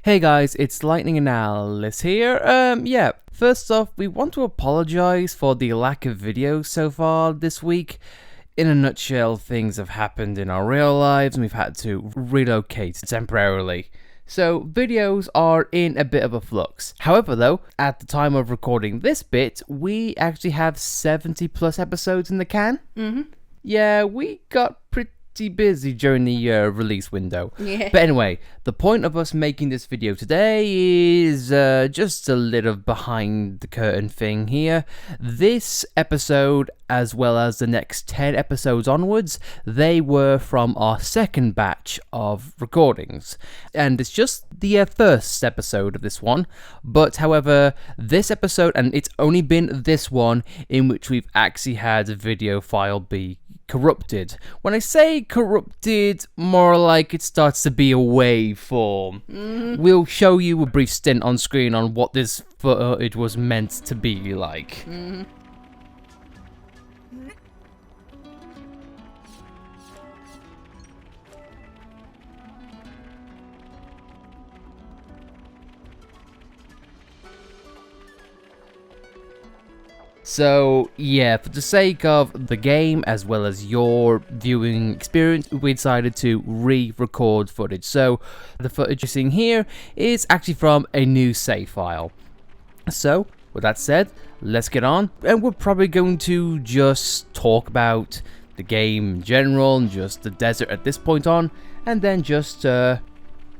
Hey guys, it's Lightning and Alice here. First off, we want to apologize for the lack of videos so far this week. In a nutshell, things have happened in our real lives and we've had to relocate temporarily. So, videos are in a bit of a flux. However though, at the time of recording this bit, we actually have 70 plus episodes in the can. Yeah, we got pretty busy during the release window. Yeah. But anyway, the point of us making this video today is just a little behind the curtain thing here. This episode, as well as the next 10 episodes onwards, they were from our second batch of recordings. And it's just the first episode of this one. But however, this episode, and it's only been this one, in which we've actually had a video file be corrupted. When I say corrupted, more like it starts to be a waveform. We'll show you a brief stint on screen on what this footage was meant to be like. So, yeah, for the sake of the game as well as your viewing experience, we decided to re-record footage. So, the footage you're seeing here is actually from a new save file. So, with that said, let's get on. And we're probably going to just talk about the game in general and just the desert at this point on. And then just,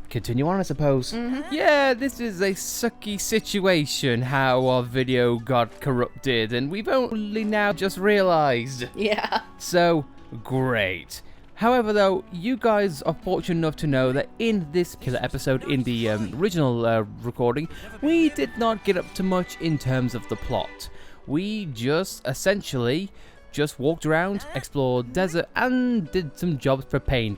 continue on, I suppose. Yeah, this is a sucky situation how our video got corrupted and we've only now just realized. Yeah. So, great. However though, you guys are fortunate enough to know that in this particular episode, in the original recording, we did not get up to much in terms of the plot. We just essentially just walked around, explored desert, and did some jobs for Pain,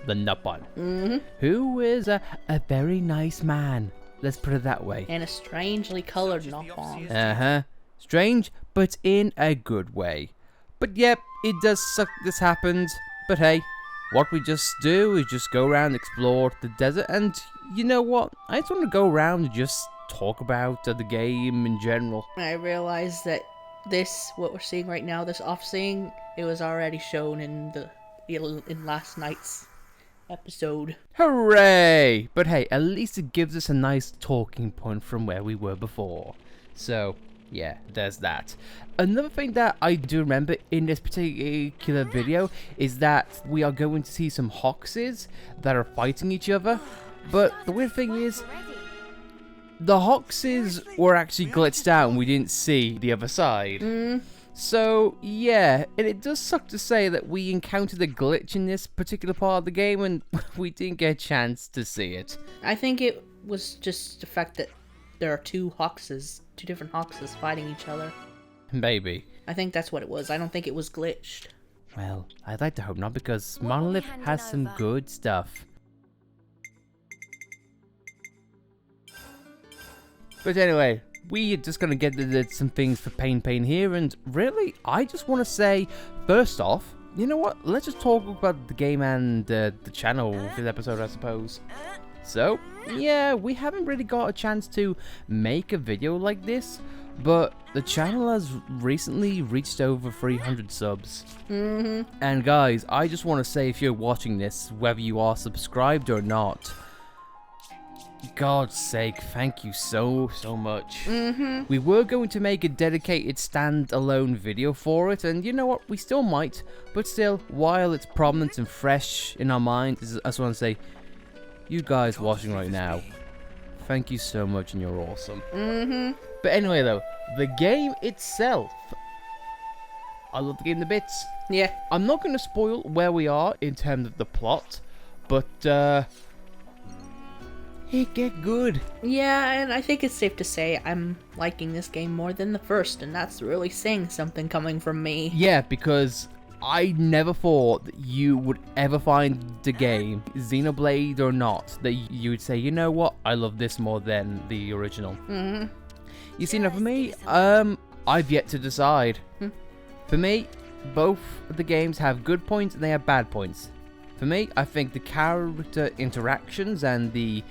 the Nutbun, who is a very nice man. Let's put it that way. And a strangely colored Nutbun. Strange, but in a good way. But yep, it does suck this happened. But hey, what we just do is just go around, explore the desert, and you know what? I just want to go around and just talk about the game in general. I realized that what we're seeing right now, this off-scene, it was already shown in last night's episode. Hooray! But hey, at least it gives us a nice talking point from where we were before. So, yeah, there's that. Another thing that I do remember in this particular video is that we are going to see some Hoxes that are fighting each other. But the weird thing is, the Hoxes were actually glitched out and we didn't see the other side. So, yeah, and it does suck to say that we encountered a glitch in this particular part of the game and we didn't get a chance to see it. I think it was just the fact that there are two different Hoxes fighting each other. Maybe. I think that's what it was. I don't think it was glitched. Well, I'd like to hope not, because Monolith has some good stuff. But anyway, we're just going to get into some things for Pain here, and really, I just want to say, first off, you know what, let's just talk about the game and the channel for this episode, I suppose. So, yeah, we haven't really got a chance to make a video like this, but the channel has recently reached over 300 subs. And guys, I just want to say, if you're watching this, whether you are subscribed or not, God's sake, thank you so much. We were going to make a dedicated stand-alone video for it, and you know what, we still might, but still, while it's prominent and fresh in our minds, I just want to say, you guys watching right now, thank you so much and you're awesome. But anyway though, the game itself, I love the game to bits. Yeah. I'm not going to spoil where we are in terms of the plot, but it get good. Yeah, and I think it's safe to say I'm liking this game more than the first, and that's really saying something coming from me. Yeah, because I never thought that you would ever find the game, Xenoblade or not, that you would say, you know what, I love this more than the original. You see, now for me, I've yet to decide. For me, both of the games have good points and they have bad points. For me, I think the character interactions and the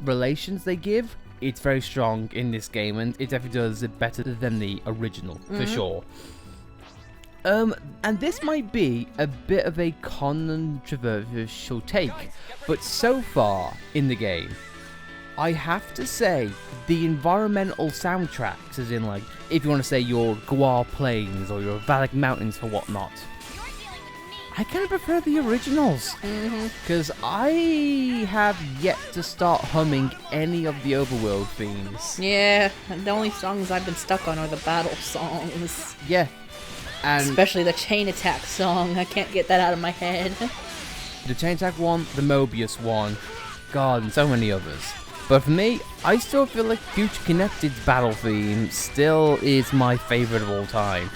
relations they give, it's very strong in this game, and it definitely does it better than the original, for sure. And this might be a bit of a controversial take, but so far in the game, I have to say the environmental soundtracks, as in like, if you want to say your Guar Plains or your Valak Mountains for whatnot, I kind of prefer the originals, because I have yet to start humming any of the overworld themes. Yeah, the only songs I've been stuck on are the battle songs. Yeah. And especially the Chain Attack song, I can't get that out of my head. The Chain Attack one, the Mobius one, God, and so many others. But for me, I still feel like Future Connected's battle theme still is my favourite of all time.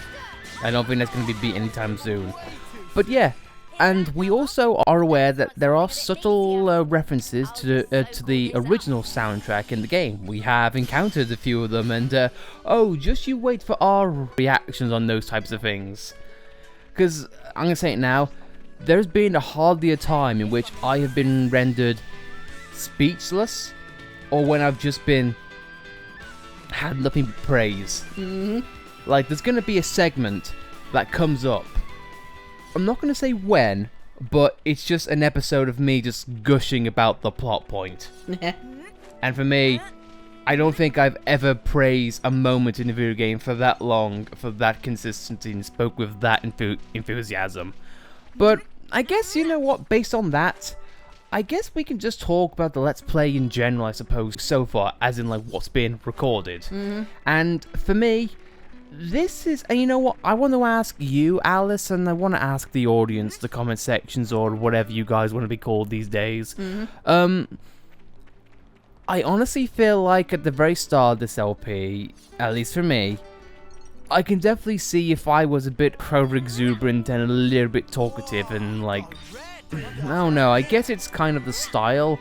I don't think that's going to be beat anytime soon. But yeah, and we also are aware that there are subtle references to the original soundtrack in the game. We have encountered a few of them, and oh, just you wait for our reactions on those types of things. Because, I'm going to say it now, there's been hardly a time in which I have been rendered speechless, or when I've just had nothing but praise. Like, there's going to be a segment that comes up. I'm not going to say when, but it's just an episode of me just gushing about the plot point. And for me, I don't think I've ever praised a moment in a video game for that long, for that consistency, and spoke with that enthusiasm. But I guess, you know what, based on that, I guess we can just talk about the Let's Play in general, I suppose, so far, as in like what's been recorded. And for me, this is, and you know what, I want to ask you, Alice, and I want to ask the audience, the comment sections, or whatever you guys want to be called these days. I honestly feel like at the very start of this LP, at least for me, I can definitely see if I was a bit over-exuberant and a little bit talkative and like, I don't know, I guess it's kind of the style.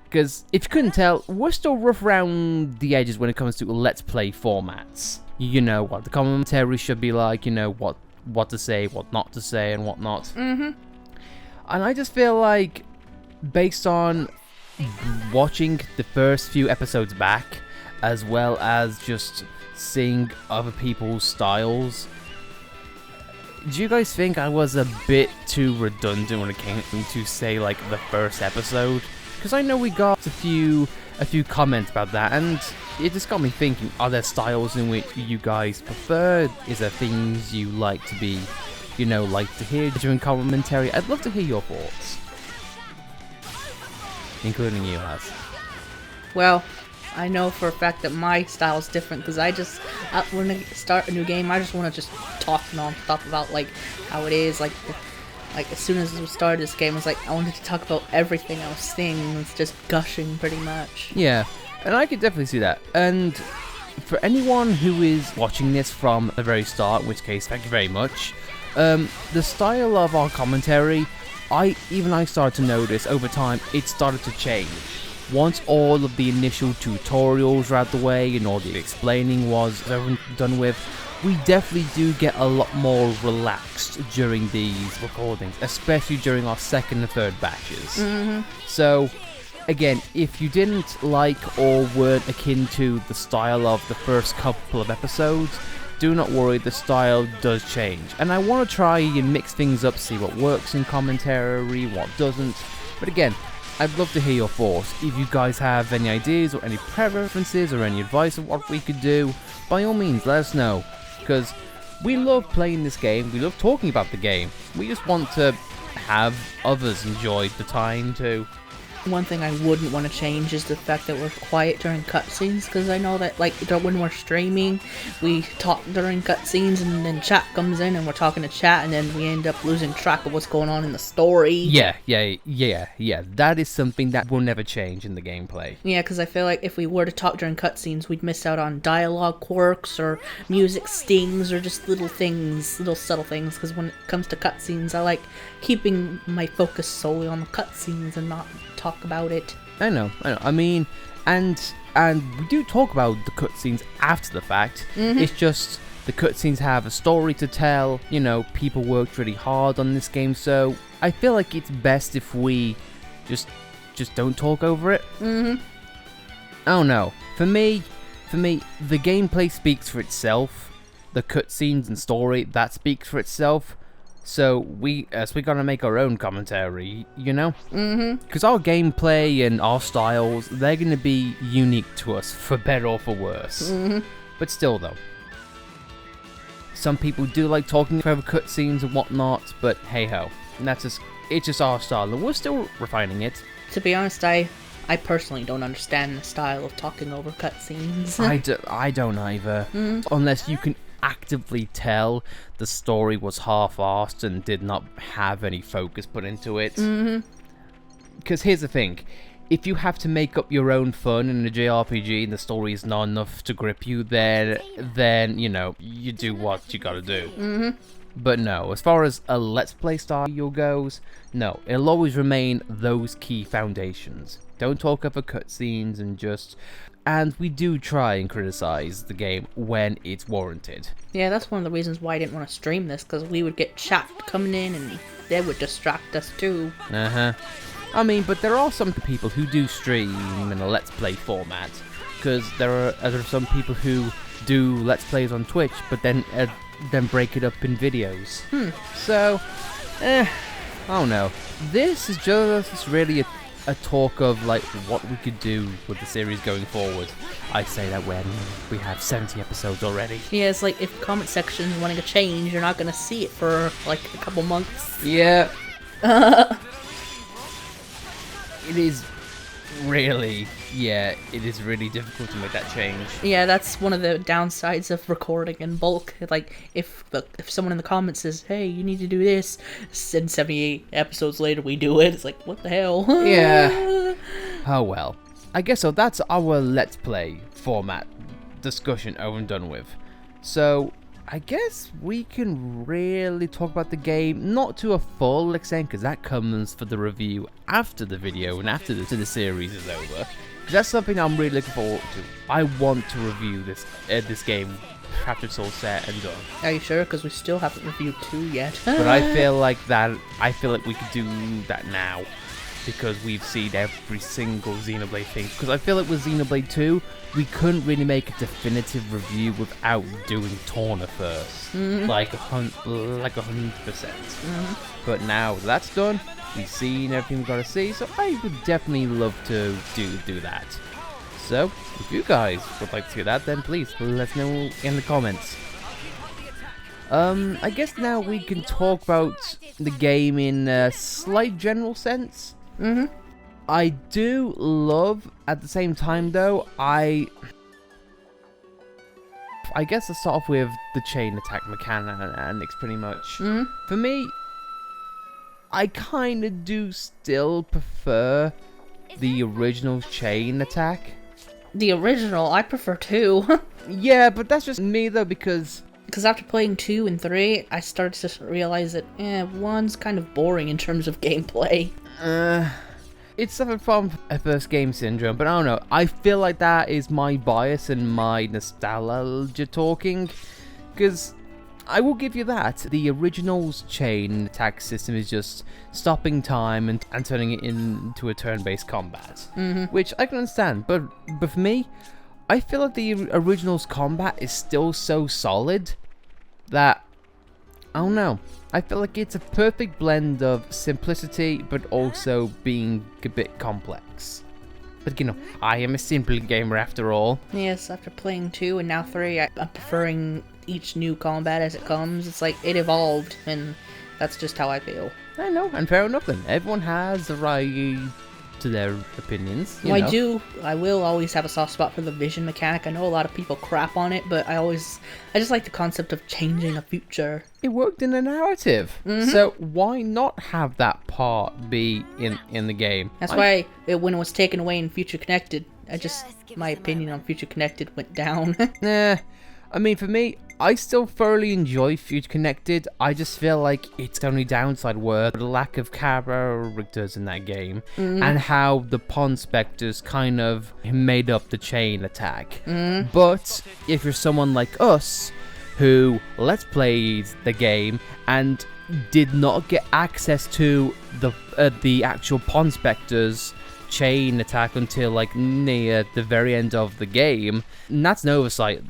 Because if you couldn't tell, we're still rough around the edges when it comes to Let's Play formats. You know what the commentary should be like, you know what to say, what not to say, and whatnot. And I just feel like, based on watching the first few episodes back, as well as just seeing other people's styles, do you guys think I was a bit too redundant when it came to, say, like, the first episode? Because I know we got a few comments about that, and it just got me thinking, are there styles in which you guys prefer? Is there things you like to be, you know, like to hear during commentary? I'd love to hear your thoughts. Including you, Haz. Well, I know for a fact that my style is different, because I just, when I start a new game, I just want to just talk non-stop about, like, how it is, like, as soon as we started this game, I was like, I wanted to talk about everything I was seeing, and it's just gushing pretty much. Yeah, and I could definitely see that. And for anyone who is watching this from the very start, in which case, thank you very much, the style of our commentary, I started to notice over time, it started to change. Once all of the initial tutorials were out the way and all the explaining was done with, we definitely do get a lot more relaxed during these recordings, especially during our second and third batches. So, again, if you didn't like or weren't akin to the style of the first couple of episodes, do not worry, the style does change. And I want to try and mix things up, see what works in commentary, what doesn't. But again, I'd love to hear your thoughts. If you guys have any ideas or any preferences or any advice of what we could do, by all means, let us know. Because we love playing this game, we love talking about the game. We just want to have others enjoy the time too. One thing I wouldn't want to change is the fact that we're quiet during cutscenes, because I know that, like, when we're streaming, we talk during cutscenes, and then chat comes in, and we're talking to chat, and then we end up losing track of what's going on in the story. Yeah. That is something that will never change in the gameplay. Yeah, because I feel like if we were to talk during cutscenes, we'd miss out on dialogue quirks, or music stings, or just little things, little subtle things, because when it comes to cutscenes, I like keeping my focus solely on the cutscenes and not talk about it. I know. I mean, and we do talk about the cutscenes after the fact. It's just the cutscenes have a story to tell. You know, people worked really hard on this game, so I feel like it's best if we just just don't talk over it. I don't know. For me, the gameplay speaks for itself. The cutscenes and story, that speaks for itself. So we're gonna make our own commentary, you know? Because our gameplay and our styles, they're gonna be unique to us, for better or for worse. But still, though, some people do like talking over cutscenes and whatnot. But hey ho, it's just our style, and we're still refining it. To be honest, I personally don't understand the style of talking over cutscenes. I don't either, unless you can actively tell the story was half-arsed and did not have any focus put into it. Because here's the thing, if you have to make up your own fun in a JRPG and the story is not enough to grip you, then you know, you do what you gotta do. But no, as far as a Let's Play style goes, no, it'll always remain those key foundations. Don't talk over cutscenes and we do try and criticize the game when it's warranted. Yeah, that's one of the reasons why I didn't want to stream this, because we would get chat coming in and they would distract us too. I mean, but there are some people who do stream in a Let's Play format, because there are some people who do Let's Plays on Twitch, but then break it up in videos. So, I don't know. This is just really a talk of like what we could do with the series going forward. I say that when we have 70 episodes already. Yeah, it's like if comment section is wanting a change, you're not gonna see it for like a couple months. Yeah. It is really difficult to make that change. Yeah, that's one of the downsides of recording in bulk. Like, if someone in the comments says, hey, you need to do this, and 78 episodes later we do it, it's like, what the hell? Yeah. Oh well. I guess so. That's our Let's Play format discussion over and done with. So, I guess we can really talk about the game, not to a full extent, because that comes for the review after the video and after the series is over. Because that's something I'm really looking forward to. I want to review this game after it's all set and done. Are you sure? Because we still haven't reviewed 2 yet. But I feel like we could do that now, because we've seen every single Xenoblade thing. Because I feel like with Xenoblade 2, we couldn't really make a definitive review without doing Torna first, like 100%. But now that's done, we've seen everything we've got to see, so I would definitely love to do that. So, if you guys would like to do that, then please let us know in the comments. I guess now we can talk about the game in a slight general sense. I do love, at the same time though, I guess I'll start off with the chain attack mechanics pretty much. For me, I kinda do still prefer the original chain attack. The original, I prefer 2. Yeah, but that's just me though, because after playing 2 and 3, I started to realize that, 1's kind of boring in terms of gameplay. It's suffered from a first game syndrome, but I don't know. I feel like that is my bias and my nostalgia talking, because I will give you that. The original's chain attack system is just stopping time and turning it into a turn-based combat, which I can understand. But for me, I feel like the original's combat is still so solid that, I don't know. I feel like it's a perfect blend of simplicity, but also being a bit complex. But you know, I am a simple gamer after all. Yes, after playing 2 and now 3, I'm preferring each new combat as it comes. It's like, it evolved, and that's just how I feel. I know, and fair enough then. Everyone has a right to their opinions. You know. I will always have a soft spot for the vision mechanic. I know a lot of people crap on it, but I just like the concept of changing a future. It worked in the narrative, so why not have that part be in the game? That's why when it was taken away in Future Connected, my opinion on Future Connected went down. Nah, I mean, for me, I still thoroughly enjoy Future Connected. I just feel like its only downside were the lack of characters in that game, and how the Pond Spectres kind of made up the chain attack. But if you're someone like us, who Let's Played the game and did not get access to the actual Pond Spectres chain attack until like near the very end of the game. And that's an oversight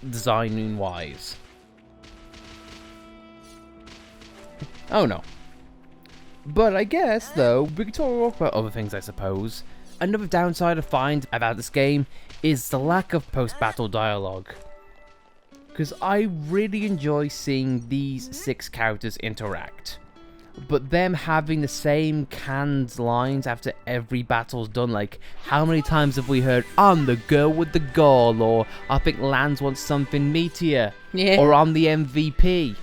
designing wise. Oh no. But I guess though, we can talk about other things, I suppose. Another downside I find about this game is the lack of post-battle dialogue. Because I really enjoy seeing these 6 characters interact. But them having the same canned lines after every battle's done, like, how many times have we heard, I'm the girl with the gall, or I think Lance wants something meatier, or I'm the MVP.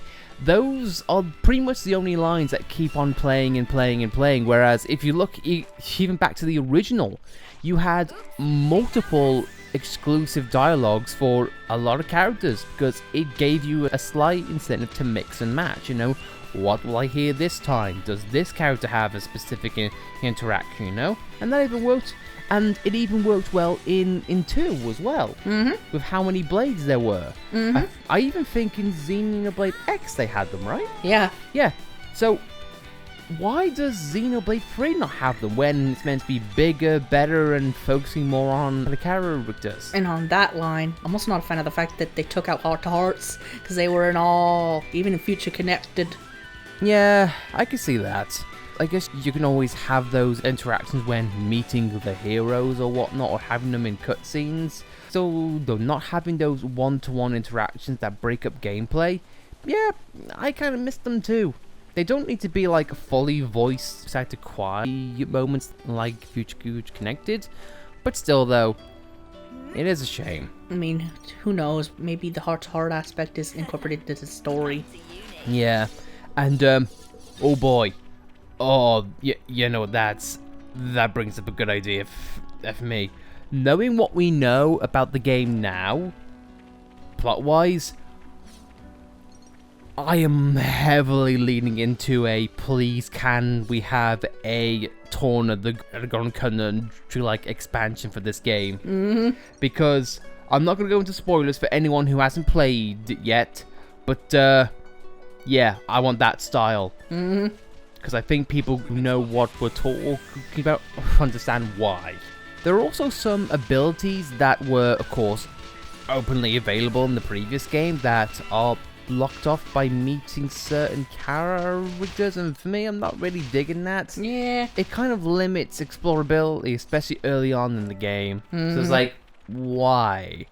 Those are pretty much the only lines that keep on playing and playing and playing, whereas if you look even back to the original, you had multiple exclusive dialogues for a lot of characters, because it gave you a slight incentive to mix and match, you know, what will I hear this time? Does this character have a specific interaction, you know? And that even worked, and it even worked well in 2 as well, with how many blades there were. I even think in Xenoblade X they had them, right? Yeah. Yeah, so why does Xenoblade 3 not have them when it's meant to be bigger, better, and focusing more on the characters? And on that line, I'm also not a fan of the fact that they took out heart-to-hearts, because they were in all, even in Future Connected. Yeah, I can see that. I guess you can always have those interactions when meeting the heroes or whatnot, or having them in cutscenes. So, though not having those one-to-one interactions that break up gameplay, yeah, I kind of miss them too. They don't need to be like fully voiced side to quiet moments like Future Connected, but still though, it is a shame. I mean, who knows? Maybe the heart-to-heart aspect is incorporated into the story. Yeah, and oh boy, oh you know that brings up a good idea for me. Knowing what we know about the game now, plot-wise, I am heavily leaning into a please can we have a Torn of the Dragon Country like expansion for this game. Because I'm not going to go into spoilers for anyone who hasn't played it yet, but yeah, I want that style. Because I think people who know what we're talking about understand why. There are also some abilities that were, of course, openly available in the previous game that are blocked off by meeting certain characters, and for me, I'm not really digging that. Yeah. It kind of limits explorability, especially early on in the game. So it's like, why?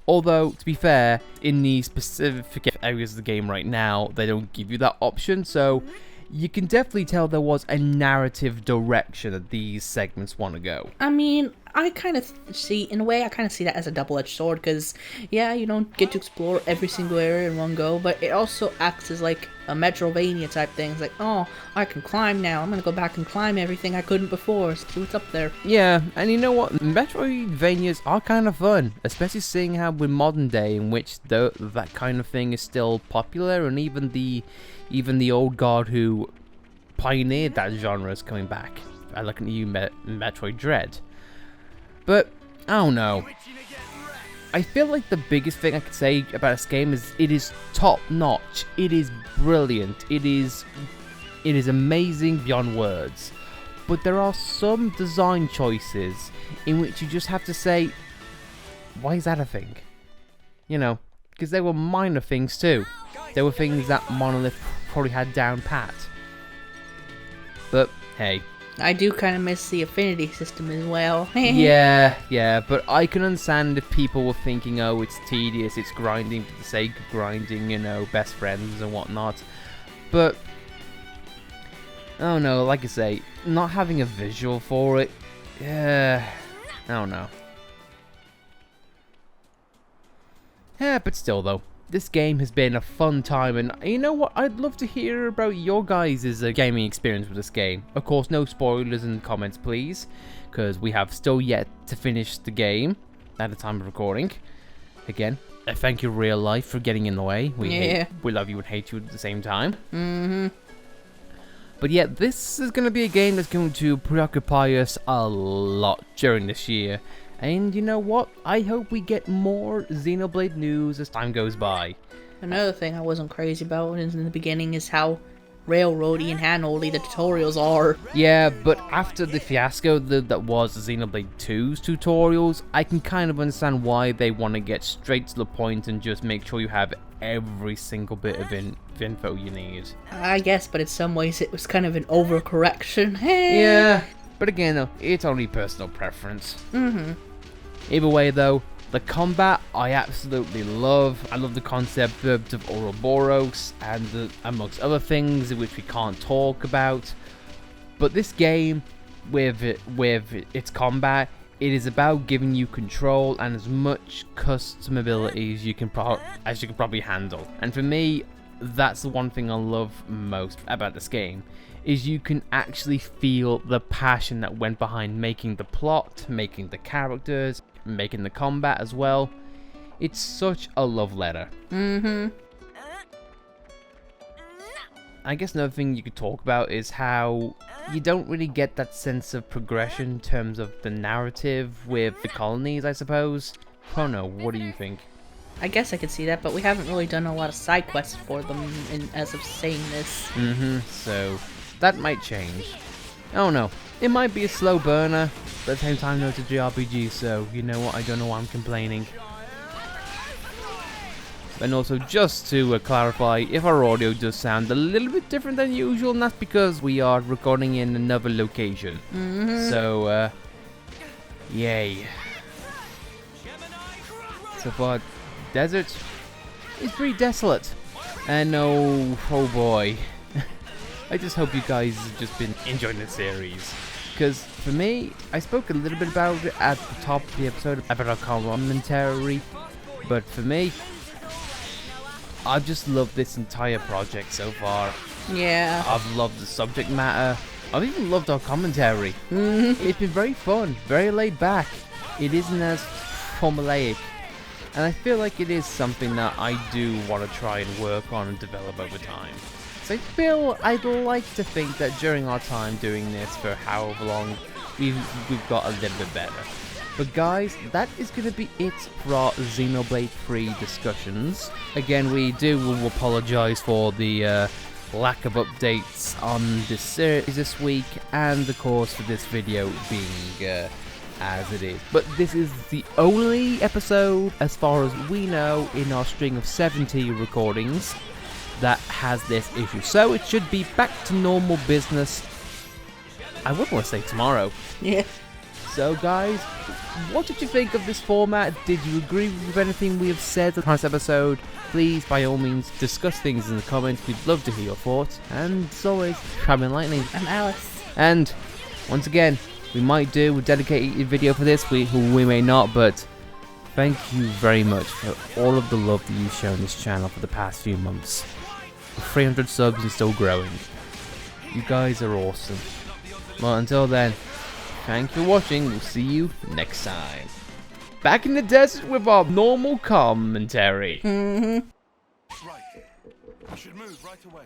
Although, to be fair, in the specific areas of the game right now, they don't give you that option, so you can definitely tell there was a narrative direction that these segments want to go. I mean, I kind of see, in a way, I kind of see that as a double-edged sword, because, yeah, you don't get to explore every single area in one go, but it also acts as, like, a Metroidvania type thing. It's like, oh, I can climb now, I'm gonna go back and climb everything I couldn't before, see what's up there. Yeah, and you know what, Metroidvanias are kind of fun, especially seeing how in modern day, in which that kind of thing is still popular, and even the old god who pioneered that genre is coming back. I look at you, Metroid Dread. But, I don't know. I feel like the biggest thing I could say about this game is it is top-notch. It is brilliant. It is amazing beyond words. But there are some design choices in which you just have to say, why is that a thing? You know, because there were minor things too. There were things that Monolith probably had down pat. But, hey. I do kind of miss the affinity system as well. yeah, but I can understand if people were thinking, oh, it's tedious, it's grinding for the sake of grinding, you know, best friends and whatnot. But, I don't know, like I say, not having a visual for it, yeah, I don't know. Yeah, but still though, this game has been a fun time, and you know what, I'd love to hear about your guys' gaming experience with this game. Of course, no spoilers in the comments please, because we have still yet to finish the game at the time of recording. Again, thank you real life for getting in the way. We love you and hate you at the same time. But yeah, this is going to be a game that's going to preoccupy us a lot during this year. And you know what? I hope we get more Xenoblade news as time goes by. Another thing I wasn't crazy about in the beginning is how railroady and handholdy the tutorials are. Yeah, but after the fiasco that was Xenoblade 2's tutorials, I can kind of understand why they want to get straight to the point and just make sure you have every single bit of info you need. I guess, but in some ways it was kind of an overcorrection. Hey. Yeah, but again, though, it's only personal preference. Either way, though, the combat I absolutely love. I love the concept of Ouroboros and amongst other things which we can't talk about. But this game, with its combat, it is about giving you control and as much customability as you can probably handle. And for me, that's the one thing I love most about this game, is you can actually feel the passion that went behind making the plot, making the characters, making the combat as well. It's such a love letter. I guess another thing you could talk about is how you don't really get that sense of progression in terms of the narrative with the colonies, I suppose. Oh no, what do you think? I guess I could see that, but we haven't really done a lot of side quests for them as of saying this. So that might change. Oh no, it might be a slow burner, but at the same time, no, it's a JRPG, so you know what, I don't know why I'm complaining. And also, just to clarify, if our audio does sound a little bit different than usual, and that's because we are recording in another location. So, yay. So far, desert is pretty desolate. And oh boy. I just hope you guys have just been enjoying the series. Because for me, I spoke a little bit about it at the top of the episode about our commentary. But for me, I've just loved this entire project so far. Yeah. I've loved the subject matter. I've even loved our commentary. It's been very fun, very laid back. It isn't as formulaic. And I feel like it is something that I do want to try and work on and develop over time. So I'd like to think that during our time doing this for however long, we've got a little bit better. But guys, that is going to be it for our Xenoblade 3 discussions. Again, we will apologise for the lack of updates on this series this week, and of course for this video being as it is. But this is the only episode, as far as we know, in our string of 70 recordings that has this issue. So it should be back to normal business. I would want to say tomorrow. Yeah. So guys, what did you think of this format? Did you agree with anything we have said in this episode? Please, by all means, discuss things in the comments. We'd love to hear your thoughts. And as always, I'm Lightning. I'm Alice. And once again, we might do a dedicated video for this week, or we may not, but thank you very much for all of the love that you've shown this channel for the past few months. 300 subs and still growing. You guys are awesome. Well, until then, thanks for watching. We'll see you next time. Back in the desert with our normal commentary. Right. I should move right away.